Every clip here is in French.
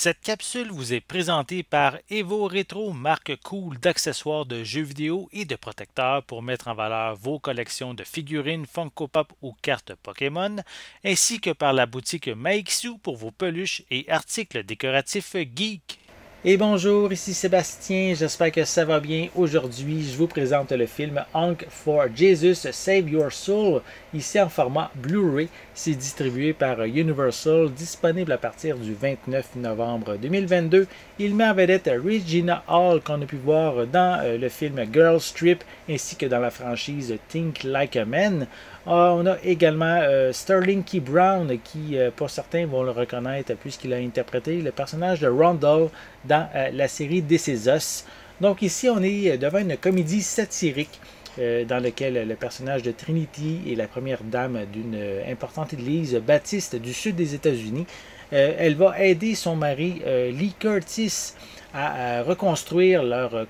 Cette capsule vous est présentée par Evo Retro, marque cool d'accessoires de jeux vidéo et de protecteurs pour mettre en valeur vos collections de figurines Funko Pop ou cartes Pokémon, ainsi que par la boutique Maixu pour vos peluches et articles décoratifs geek. Et bonjour, ici Sébastien, j'espère que ça va bien. Aujourd'hui, je vous présente le film Honk for Jesus Save Your Soul, ici en format Blu-ray. C'est distribué par Universal, disponible à partir du 29 novembre 2022. Il met en vedette Regina Hall, qu'on a pu voir dans le film Girls Trip, ainsi que dans la franchise Think Like a Man. On a également Sterling K. Brown, qui, pour certains, vont le reconnaître puisqu'il a interprété le personnage de Rondell dans la série This Is Us. Donc ici, on est devant une comédie satirique dans laquelle le personnage de Trinity est la première dame d'une importante église baptiste du sud des États-Unis. Elle va aider son mari Lee Curtis à reconstruire leur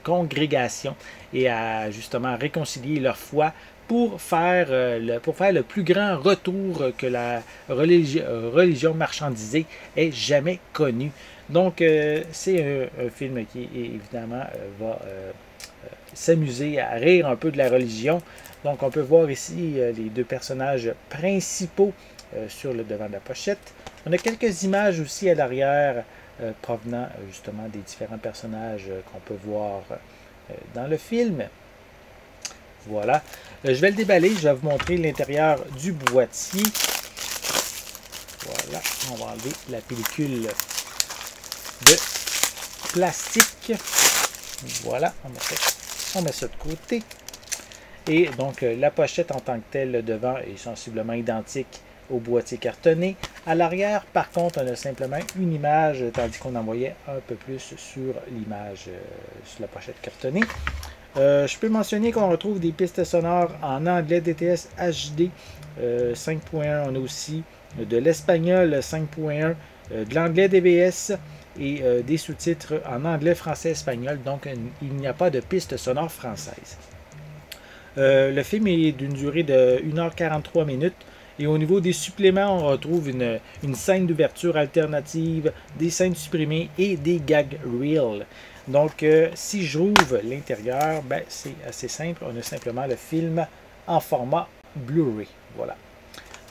congrégation et à justement réconcilier leur foi pour faire le plus grand retour que la religion marchandisée ait jamais connu. Donc, c'est un film qui, évidemment, va s'amuser à rire un peu de la religion. Donc, on peut voir ici les deux personnages principaux sur le devant de la pochette. On a quelques images aussi à l'arrière provenant justement des différents personnages qu'on peut voir dans le film. Voilà. Je vais le déballer. Je vais vous montrer l'intérieur du boîtier. Voilà. On va enlever la pellicule de plastique. Voilà. On met ça de côté. Et donc, la pochette en tant que telle, devant, est sensiblement identique au boîtier cartonné. À l'arrière, par contre, on a simplement une image, tandis qu'on en voyait un peu plus sur l'image, sur la pochette cartonnée. Je peux mentionner qu'on retrouve des pistes sonores en anglais DTS HD 5.1. On a aussi de l'espagnol 5.1, de l'anglais DBS et des sous-titres en anglais, français, espagnol. Donc, il n'y a pas de piste sonore française. Le film est d'une durée de 1h43 minutes. Et au niveau des suppléments, on retrouve une scène d'ouverture alternative, des scènes supprimées et des gag reels. Donc, si j'ouvre l'intérieur, ben, c'est assez simple. On a simplement le film en format Blu-ray. Voilà.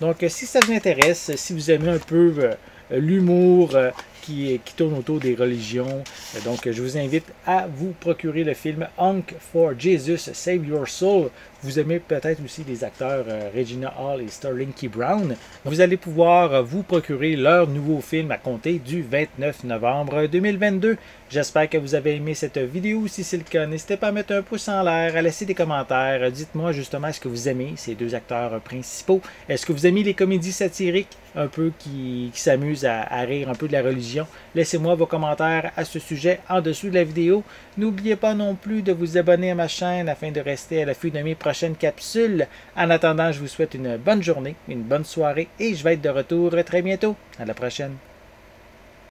Donc, si ça vous intéresse, si vous aimez un peu l'humour qui tourne autour des religions, donc je vous invite à vous procurer le film Honk for Jesus Save Your Soul. Vous aimez peut-être aussi les acteurs Regina Hall et Sterling K. Brown. Vous allez pouvoir vous procurer leur nouveau film à compter du 29 novembre 2022. J'espère que vous avez aimé cette vidéo. Si c'est le cas, n'hésitez pas à mettre un pouce en l'air, à laisser des commentaires. Dites-moi justement, est-ce que vous aimez ces deux acteurs principaux? Est-ce que vous aimez les comédies satiriques un peu qui s'amusent à rire un peu de la religion? Laissez-moi vos commentaires à ce sujet en dessous de la vidéo. N'oubliez pas non plus de vous abonner à ma chaîne afin de rester à l'affût de mes prochaines capsules. En attendant, je vous souhaite une bonne journée, une bonne soirée et je vais être de retour très bientôt. À la prochaine.